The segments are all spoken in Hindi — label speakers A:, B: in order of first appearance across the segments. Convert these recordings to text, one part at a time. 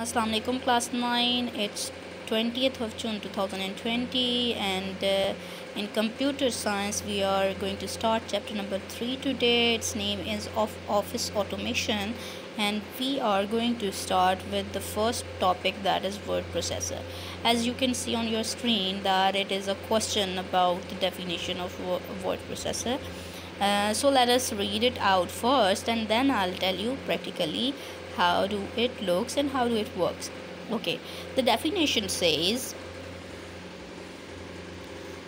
A: Assalamu alaikum class 9. It's 20th of June 2020 and in computer science we are going to start chapter number 3 today. Its name is of office automation and we are going to start with the first topic, that is word processor. As you can see on your screen that it is a question about the definition of word processor. So let us read it out first and then I'll tell you practically how do it looks and how do it works. Okay, the definition says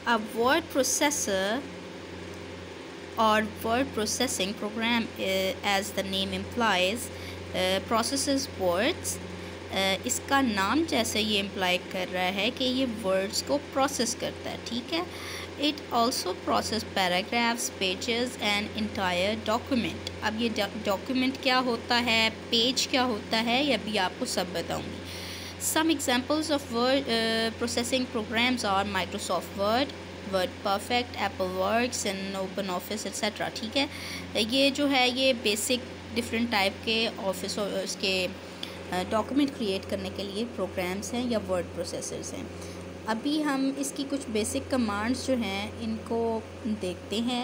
A: a word processor or word processing program, as the name implies, processes words. इसका नाम जैसे ये इम्प्लाई कर रहा है कि ये वर्ड्स को प्रोसेस करता है, ठीक है. It also process paragraphs, pages and entire document. अब ये डॉक्यूमेंट क्या होता है, पेज क्या होता है, ये अभी आपको सब बताऊंगी. Some examples of word processing programs are Microsoft Word, Word Perfect, Apple Works and Open Office etcetera. ठीक है, ये जो है ये बेसिक डिफरेंट टाइप के ऑफिस उसके डॉक्यूमेंट क्रिएट करने के लिए प्रोग्राम्स हैं या वर्ड प्रोसेसर्स हैं. अभी हम इसकी कुछ बेसिक कमांड्स जो हैं इनको देखते हैं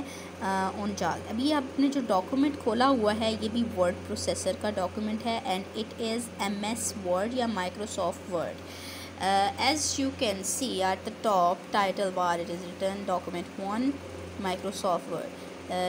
A: ऑन जाल. अभी आपने जो डॉक्यूमेंट खोला हुआ है ये भी वर्ड प्रोसेसर का डॉक्यूमेंट है and it is MS word या Microsoft word. As you can see at the top title bar it is written document 1 Microsoft Word.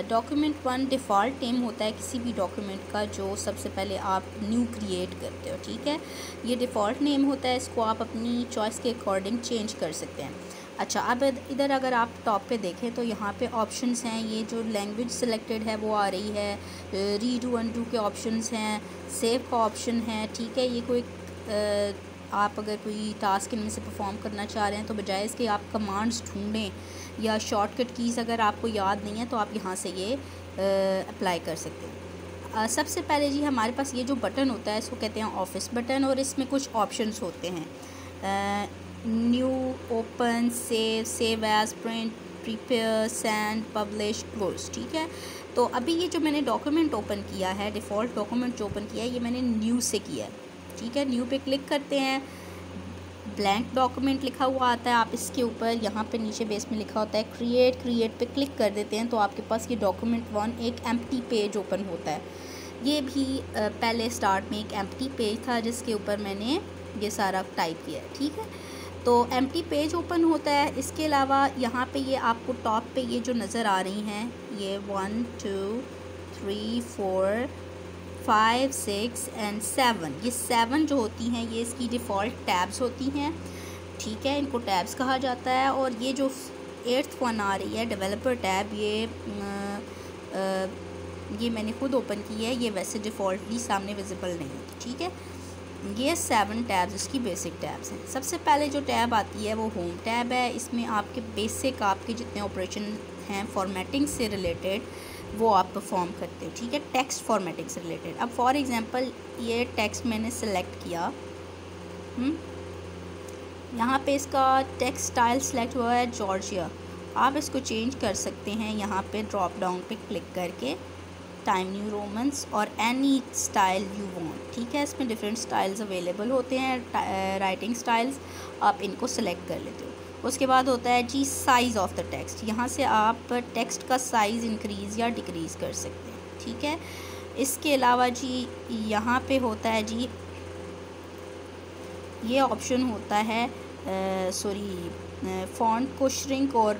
A: Document 1 default name होता है किसी भी डॉक्यूमेंट का जो सबसे पहले आप न्यू क्रिएट करते हो, ठीक है. ये डिफ़ॉल्ट नेम होता है, इसको आप अपनी चॉइस के अकॉर्डिंग चेंज कर सकते हैं. अच्छा, अब इधर अगर आप टॉप पे देखें तो यहाँ पे ऑप्शंस हैं. ये जो लैंग्वेज सिलेक्टेड है वो आ रही है, रीडू अनडू के ऑप्शंस हैं, सेव का ऑप्शन है, ठीक है. ये कोई आप अगर कोई टास्क इनमें से परफॉर्म करना चाह रहे हैं तो बजाय इसके आप कमांड्स ढूंढें या शॉर्टकट कीज़ अगर आपको याद नहीं है तो आप यहाँ से ये अप्लाई कर सकते हैं. सबसे पहले जी हमारे पास ये जो बटन होता है इसको कहते हैं ऑफिस बटन और इसमें कुछ ऑप्शंस होते हैं. New, open, save as, print, prepare, send, publish, close. ठीक है, तो अभी ये जो मैंने डॉक्यूमेंट ओपन किया है, डिफ़ॉल्ट डॉक्यूमेंट जो ओपन किया है ये मैंने न्यू से किया है, ठीक है. न्यू पे क्लिक करते हैं, ब्लैंक डॉक्यूमेंट लिखा हुआ आता है. आप इसके ऊपर यहाँ पे नीचे बेस में लिखा होता है क्रिएट पे क्लिक कर देते हैं तो आपके पास ये डॉक्यूमेंट 1 एक एम्प्टी पेज ओपन होता है. ये भी पहले स्टार्ट में एक एम्प्टी पेज था जिसके ऊपर मैंने ये सारा टाइप किया है, ठीक है. तो एम्प्टी पेज ओपन होता है. इसके अलावा यहाँ पे ये आपको टॉप पे ये जो नज़र आ रही हैं ये 1 2 3 4 5 6 एंड 7, ये 7 जो होती हैं ये इसकी डिफ़ॉल्ट टैब्स होती हैं, ठीक है. इनको टैब्स कहा जाता है. और ये जो 8th वन आ रही है डेवलपर टैब, ये मैंने खुद ओपन की है, ये वैसे डिफ़ॉल्टली सामने विजिबल नहीं है, ठीक है. ये 7 टैब्स इसकी बेसिक टैब्स हैं. सबसे पहले जो टैब आती है वो होम टैब है. इसमें आपके बेसिक आपके जितने ऑपरेशन हैं फॉर्मेटिंग से रिलेटेड वो आप परफॉर्म करते हो, ठीक है. टेक्स्ट फॉर्मेटिंग से रिलेटेड. अब फॉर एग्जांपल ये टेक्स्ट मैंने सेलेक्ट किया, यहाँ पे इसका टेक्स्ट स्टाइल सेलेक्ट हुआ है जॉर्जिया. आप इसको चेंज कर सकते हैं यहाँ पे ड्रॉप डाउन पे क्लिक करके, टाइम न्यू रोमन्स और एनी स्टाइल यू वांट, ठीक है. इसमें डिफरेंट स्टाइल्स अवेलेबल होते हैं, राइटिंग स्टाइल्स, आप इनको सेलेक्ट कर लेते हो. उसके बाद होता है जी साइज़ ऑफ द टेक्स्ट. यहाँ से आप टेक्स्ट का साइज़ इंक्रीज़ या डिक्रीज़ कर सकते हैं, ठीक है. इसके अलावा जी यहाँ पे होता है जी ये ऑप्शन होता है फ़ॉन्ट को श्रिंक और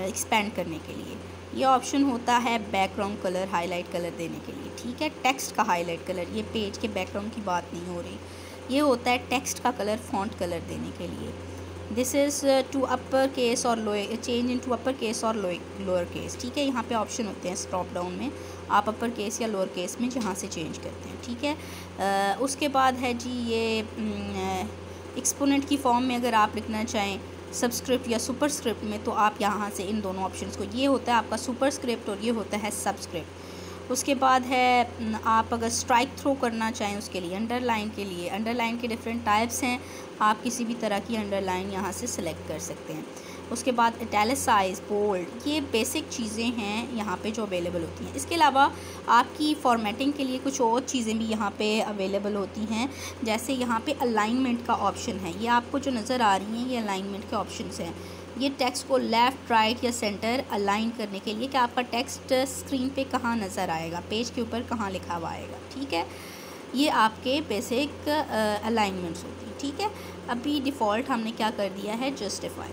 A: एक्सपेंड करने के लिए. ये ऑप्शन होता है बैकग्राउंड कलर, हाईलाइट कलर देने के लिए, ठीक है. टेक्स्ट का हाईलाइट कलर, ये पेज के बैकग्राउंड की बात नहीं हो रही. ये होता है टेक्स्ट का कलर फ़ॉन्ट कलर देने के लिए. This is to upper case और lower, change into upper case और लोअर केस, ठीक है. यहाँ पे ऑप्शन होते हैं ड्रॉप डाउन में, आप अपर केस या लोअर केस में जहाँ से चेंज करते हैं, ठीक है. उसके बाद है जी ये एक्सपोनेंट की फॉर्म में अगर आप लिखना चाहें सबस्क्रिप्ट या सुपरस्क्रिप्ट में तो आप यहाँ से इन दोनों ऑप्शंस को, ये होता है आपका सुपरस्क्रिप्ट और ये होता है सबस्क्रिप्ट. उसके बाद है आप अगर स्ट्राइक थ्रो करना चाहें उसके लिए, अंडरलाइन के डिफरेंट टाइप्स हैं, आप किसी भी तरह की अंडरलाइन यहाँ से सिलेक्ट कर सकते हैं. उसके बाद इटैलिसाइज, बोल्ड, ये बेसिक चीज़ें हैं यहाँ पे जो अवेलेबल होती हैं। इसके अलावा आपकी फॉर्मेटिंग के लिए कुछ और चीज़ें भी यहाँ पे अवेलेबल होती हैं, जैसे यहाँ पे अलाइनमेंट का ऑप्शन है। ये आपको जो नज़र आ रही हैं ये अलाइनमेंट के ऑप्शंस हैं। ये टेक्स्ट को लेफ़्ट, राइट या सेंटर अलाइन करने के लिए कि आपका टेक्स्ट स्क्रीन पे कहाँ नज़र आएगा, पेज के ऊपर कहाँ लिखा हुआ आएगा, ठीक है। ये आपके बेसिक अलाइनमेंट्स होती हैं, ठीक है। अभी डिफ़ॉल्ट हमने क्या कर दिया है, जस्टिफाई।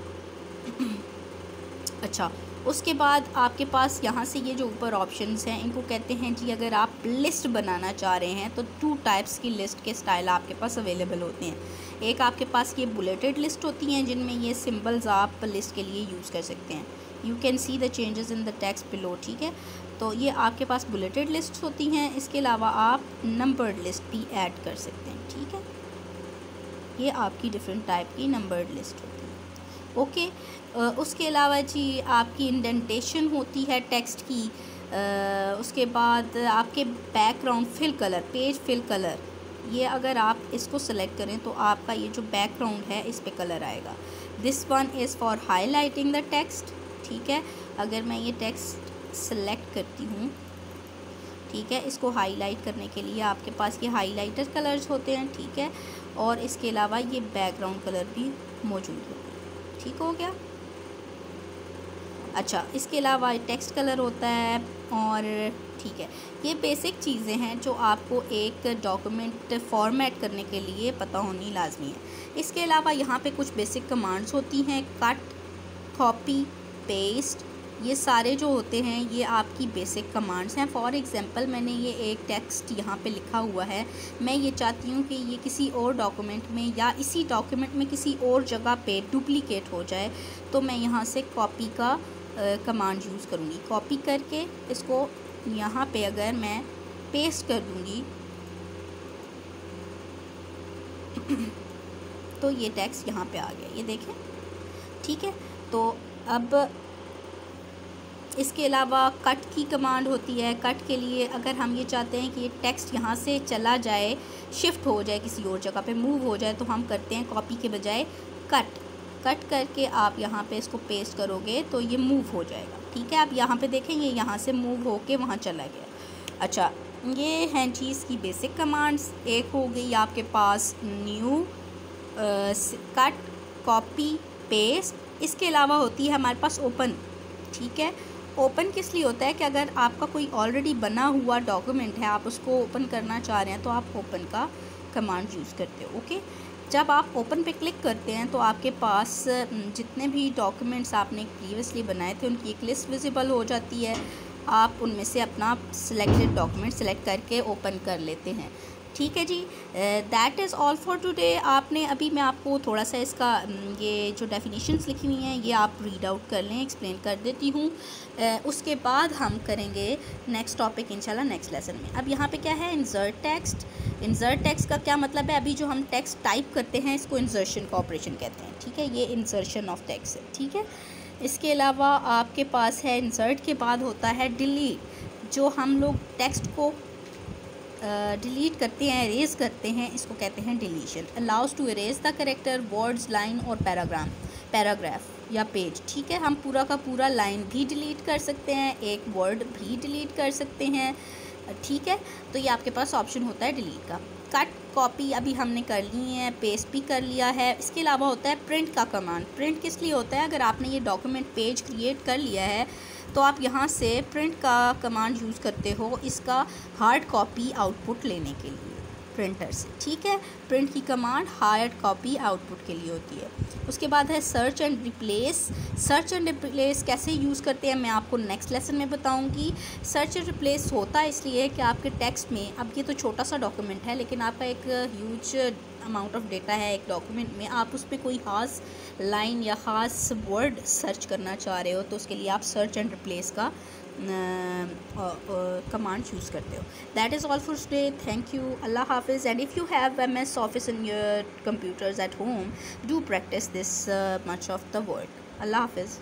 A: अच्छा, उसके बाद आपके पास यहाँ से ये जो ऊपर ऑप्शंस हैं इनको कहते हैं जी, अगर आप लिस्ट बनाना चाह रहे हैं तो 2 टाइप्स की लिस्ट के स्टाइल आपके पास अवेलेबल होते हैं। एक आपके पास ये बुलेटेड लिस्ट होती हैं जिनमें ये सिंबल्स आप लिस्ट के लिए यूज़ कर सकते हैं। You can see the changes in the text below, ठीक है। तो ये आपके पास बुलेटेड लिस्ट होती हैं। इसके अलावा आप नंबर्ड लिस्ट भी ऐड कर सकते हैं, ठीक है। ये आपकी डिफरेंट टाइप की नंबर्ड लिस्ट होती है, ओके। उसके अलावा जी आपकी इंडेंटेशन होती है टेक्स्ट की। उसके बाद आपके background fill colour, page fill colour, ये अगर आप इसको सेलेक्ट करें तो आपका ये जो बैकग्राउंड है इस पे कलर आएगा। This one is for highlighting the text, ठीक है। अगर मैं ये टेक्स्ट सेलेक्ट करती हूँ, ठीक है, इसको हाईलाइट करने के लिए आपके पास ये हाईलाइटर कलर्स होते हैं, ठीक है। और इसके अलावा ये बैकग्राउंड कलर भी मौजूद होते हैं, ठीक हो गया। अच्छा, इसके अलावा टेक्स्ट कलर होता है और ठीक है, ये बेसिक चीज़ें हैं जो आपको एक डॉक्यूमेंट फॉर्मेट करने के लिए पता होनी लाजमी है। इसके अलावा यहाँ पे कुछ बेसिक कमांड्स होती हैं, कट, कॉपी, पेस्ट, ये सारे जो होते हैं ये आपकी बेसिक कमांड्स हैं। फॉर एग्ज़ाम्पल मैंने ये एक टेक्स्ट यहाँ पे लिखा हुआ है, मैं ये चाहती हूँ कि ये किसी और डॉक्यूमेंट में या इसी डॉक्यूमेंट में किसी और जगह पे डुप्लीकेट हो जाए, तो मैं यहाँ से कॉपी का कमांड यूज़ करूँगी। कॉपी करके इसको यहाँ पे अगर मैं पेस्ट कर दूँगी तो ये टेक्स्ट यहाँ पे आ गया, ये देखें, ठीक है। तो अब इसके अलावा कट की कमांड होती है। कट के लिए अगर हम ये चाहते हैं कि ये टेक्स्ट यहाँ से चला जाए, शिफ्ट हो जाए, किसी और जगह पे मूव हो जाए, तो हम करते हैं कॉपी के बजाय कट। कट करके आप यहाँ पे इसको पेस्ट करोगे तो ये मूव हो जाएगा, ठीक है। आप यहाँ पे देखेंगे यहाँ से मूव होके वहाँ चला गया। अच्छा, ये हैं जी इसकी बेसिक कमांड्स। एक हो गई आपके पास न्यू, कट, कॉपी, पेस्ट। इसके अलावा होती है हमारे पास ओपन, ठीक है। ओपन किस लिए होता है कि अगर आपका कोई ऑलरेडी बना हुआ डॉक्यूमेंट है, आप उसको ओपन करना चाह रहे हैं तो आप ओपन का कमांड यूज़ करते हो, ओके। जब आप ओपन पे क्लिक करते हैं तो आपके पास जितने भी डॉक्यूमेंट्स आपने प्रीवियसली बनाए थे उनकी एक लिस्ट विजिबल हो जाती है। आप उनमें से अपना सिलेक्टेड डॉक्यूमेंट सेलेक्ट करके ओपन कर लेते हैं, ठीक है जी। That is all for today. आपने अभी मैं आपको थोड़ा सा इसका ये जो डेफिनेशंस लिखी हुई हैं ये आप रीड आउट कर लें, एक्सप्लेन कर देती हूँ। उसके बाद हम करेंगे नेक्स्ट टॉपिक इंशाल्लाह नेक्स्ट लेसन में। अब यहाँ पे क्या है, इंसर्ट टेक्स्ट। इंसर्ट टेक्स्ट का क्या मतलब है, अभी जो हम टेक्स्ट टाइप करते हैं इसको इंसर्शन का ऑपरेशन कहते हैं, ठीक है। ये इंसर्शन ऑफ टेक्स्ट है, ठीक है। इसके अलावा आपके पास है इंसर्ट के बाद होता है डिलीट। जो हम लोग टेक्स्ट को डिलीट करते हैं, इरेज करते हैं, इसको कहते हैं deletion. Allows to erase the character, words, line और पैराग्राफ या पेज, ठीक है। हम पूरा का पूरा लाइन भी डिलीट कर सकते हैं, एक वर्ड भी डिलीट कर सकते हैं, ठीक है। तो ये आपके पास ऑप्शन होता है डिलीट का। कट, कॉपी अभी हमने कर ली है, पेस्ट भी कर लिया है। इसके अलावा होता है प्रिंट का कमांड। प्रिंट किस लिए होता है, अगर आपने ये डॉक्यूमेंट पेज क्रिएट कर लिया है तो आप यहाँ से प्रिंट का कमांड यूज़ करते हो इसका हार्ड कॉपी आउटपुट लेने के लिए प्रिंटर से, ठीक है। प्रिंट की कमांड हार्ड कॉपी आउटपुट के लिए होती है। उसके बाद है search and replace. Search and replace कैसे यूज़ करते हैं मैं आपको नेक्स्ट लेसन में बताऊंगी। सर्च एंड रिप्लेस होता है इसलिए कि आपके टेक्स्ट में, अब ये तो छोटा सा डॉक्यूमेंट है लेकिन आपका एक ह्यूज अमाउंट ऑफ डेटा है एक डॉक्यूमेंट में, आप उस पर कोई ख़ास लाइन या ख़ास वर्ड सर्च करना चाह रहे हो तो उसके लिए आप सर्च एंड रिप्लेस का कमांड चूज़ करते हो। That is all for today, thank you, अल्लाह हाफिज़। And if you have MS Office in your computers at home, do practice this much of the word. अल्लाह हाफिज़।